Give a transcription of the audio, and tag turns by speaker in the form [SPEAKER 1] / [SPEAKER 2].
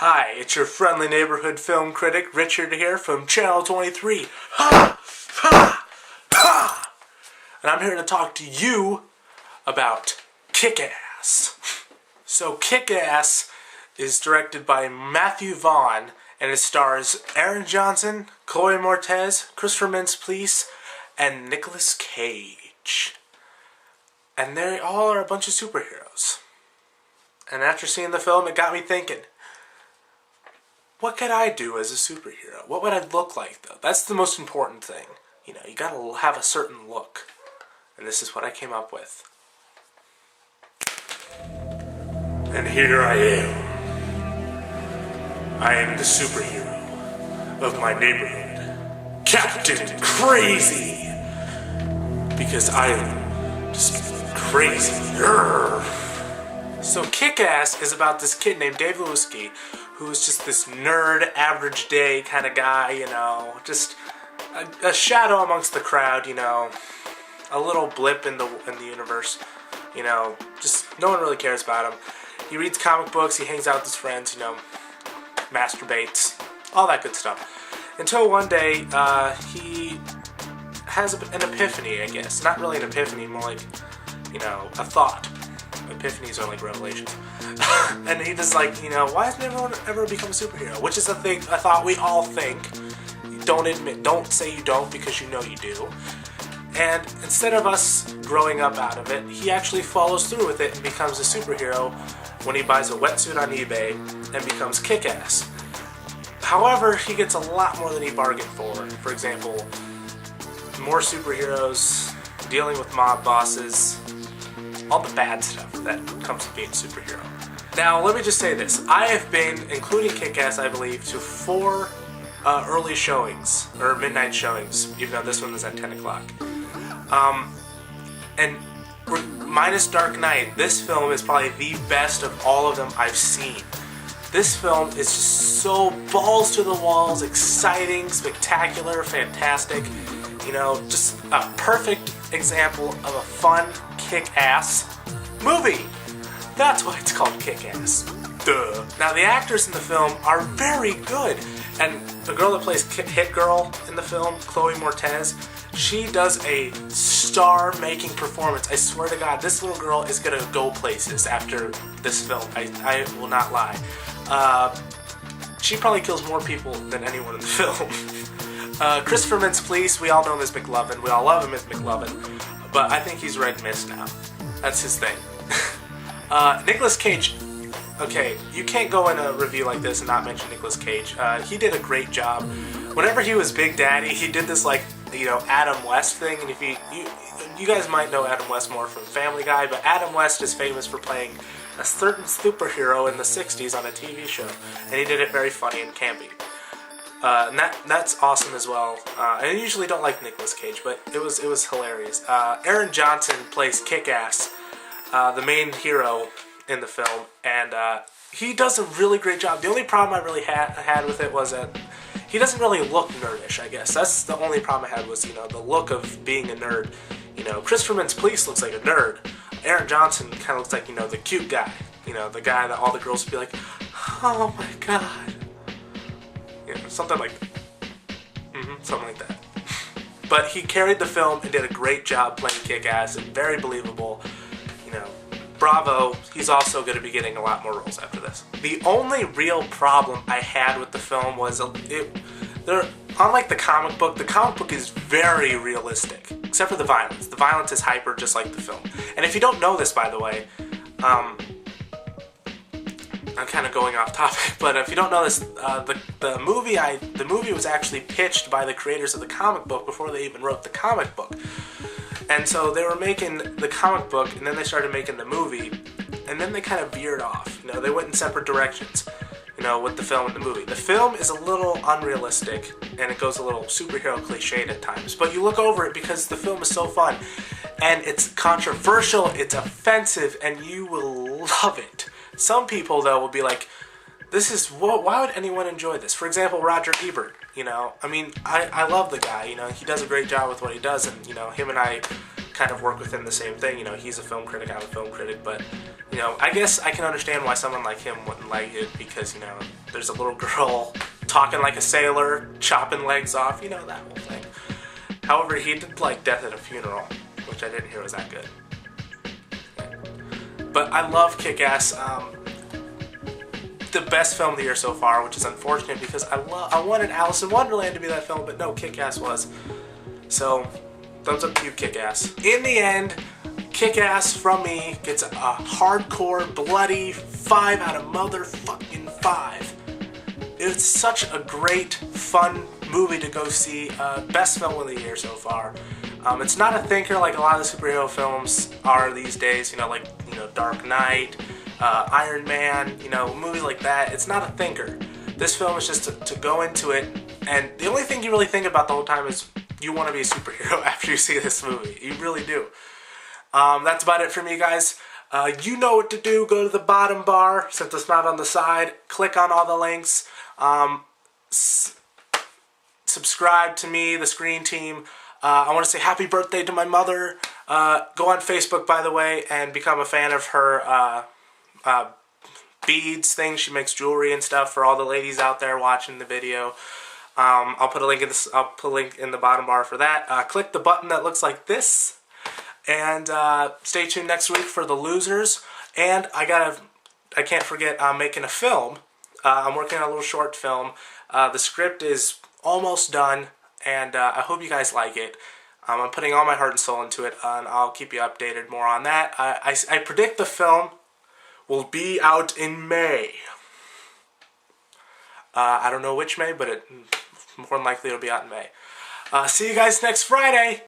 [SPEAKER 1] Hi, it's your friendly neighborhood film critic, Richard here from Channel 23. Ha! Ha! Ha! And I'm here to talk to you about Kick-Ass. So Kick-Ass is directed by Matthew Vaughn, and it stars Aaron Johnson, Chloe Moretz, Christopher Mintz-Plasse, and Nicolas Cage. And they all are a bunch of superheroes. And after seeing the film, it got me thinking, what could I do as a superhero? What would I look like, though? That's the most important thing. You know, you gotta have a certain look. And this is what I came up with. And here I am. I am the superhero of my neighborhood. Captain Crazy! Because I am just crazy. Urgh. So Kick-Ass is about this kid named Dave Lewinsky, who's just this nerd, average day kind of guy, you know, just a shadow amongst the crowd, you know, a little blip in the universe, you know, just no one really cares about him. He reads comic books, he hangs out with his friends, you know, masturbates, all that good stuff. Until one day, he has an epiphany, I guess. Not really an epiphany, more like, you know, a thought. Epiphanies are like revelations. And he just like, you know, why hasn't everyone ever become a superhero? Which is a thing I thought we all think. Don't say you don't, because you know you do. And instead of us growing up out of it, he actually follows through with it and becomes a superhero when he buys a wetsuit on eBay and becomes Kick-Ass. However, he gets a lot more than he bargained for. For example, more superheroes, dealing with mob bosses, all the bad stuff that comes with being a superhero. Now, let me just say this. I have been, including Kick-Ass, I believe, to 4 early showings, or midnight showings, even though this one was at 10 o'clock. And minus Dark Knight, this film is probably the best of all of them I've seen. This film is just so balls to the walls, exciting, spectacular, fantastic. You know, just a perfect example of a fun, kick-ass movie. That's why it's called Kick-Ass. Duh. Now, the actors in the film are very good. And the girl that plays Hit Girl in the film, Chloe Moretz, she does a star-making performance. I swear to God, this little girl is gonna go places after this film. I will not lie. She probably kills more people than anyone in the film. Christopher Mintz-Plasse, we all know him as McLovin. We all love him as McLovin. But I think he's Red Mist now. That's his thing. Nicolas Cage. Okay, you can't go in a review like this and not mention Nicolas Cage. He did a great job. Whenever he was Big Daddy, he did this, like, you know, Adam West thing. And if you guys might know Adam West more from Family Guy, but Adam West is famous for playing a certain superhero in the 60s on a TV show. And he did it very funny and campy. And that's awesome as well. I usually don't like Nicolas Cage, but it was hilarious. Aaron Johnson plays Kick-Ass, the main hero in the film, and he does a really great job. The only problem I really had with it was that he doesn't really look nerdish, I guess. That's the only problem I had was, you know, the look of being a nerd. You know, Christopher Mintz-Plasse looks like a nerd. Aaron Johnson kind of looks like, you know, the cute guy. You know, the guy that all the girls would be like, oh my god. You know, something like that. Something like that. But he carried the film and did a great job playing Kick-Ass and very believable. You know, bravo. He's also going to be getting a lot more roles after this. The only real problem I had with the film was unlike the comic book is very realistic, except for the violence. The violence is hyper, just like the film. And if you don't know this, by the way, I'm kind of going off topic, but if you don't know this, the movie was actually pitched by the creators of the comic book before they even wrote the comic book. And so they were making the comic book, and then they started making the movie, and then they kind of veered off. You know, they went in separate directions, you know, with the film and the movie. The film is a little unrealistic, and it goes a little superhero cliched at times, but you look over it because the film is so fun, and it's controversial, it's offensive, and you will love it. Some people, though, will be like, why would anyone enjoy this? For example, Roger Ebert, you know, I mean, I love the guy, you know, he does a great job with what he does, and, you know, him and I kind of work within the same thing, you know, he's a film critic, I'm a film critic, but, you know, I guess I can understand why someone like him wouldn't like it, because, you know, there's a little girl talking like a sailor, chopping legs off, you know, that whole thing. However, he did like Death at a Funeral, which I didn't hear was that good. But I love Kick-Ass. The best film of the year so far, which is unfortunate because I wanted Alice in Wonderland to be that film, but no, Kick-Ass was. So, thumbs up to you, Kick-Ass. In the end, Kick-Ass from me gets a hardcore, bloody 5 out of motherfucking 5. It's such a great, fun movie to go see. Best film of the year so far. It's not a thinker like a lot of the superhero films are these days. You know, like Dark Knight, Iron Man. You know, movies like that. It's not a thinker. This film is just to go into it, and the only thing you really think about the whole time is you want to be a superhero after you see this movie. You really do. That's about it for me, guys. You know what to do. Go to the bottom bar, since it's not on the side. Click on all the links. Subscribe to me, the Screen Team. I want to say happy birthday to my mother. Go on Facebook, by the way, and become a fan of her beads thing. She makes jewelry and stuff for all the ladies out there watching the video. I'll put a link in the bottom bar for that. Click the button that looks like this. And stay tuned next week for The Losers. And I can't forget, I'm making a film. I'm working on a little short film. The script is almost done, and I hope you guys like it. I'm putting all my heart and soul into it, and I'll keep you updated more on that. I predict the film will be out in May. I don't know which May, but more than likely it'll be out in May. See you guys next Friday.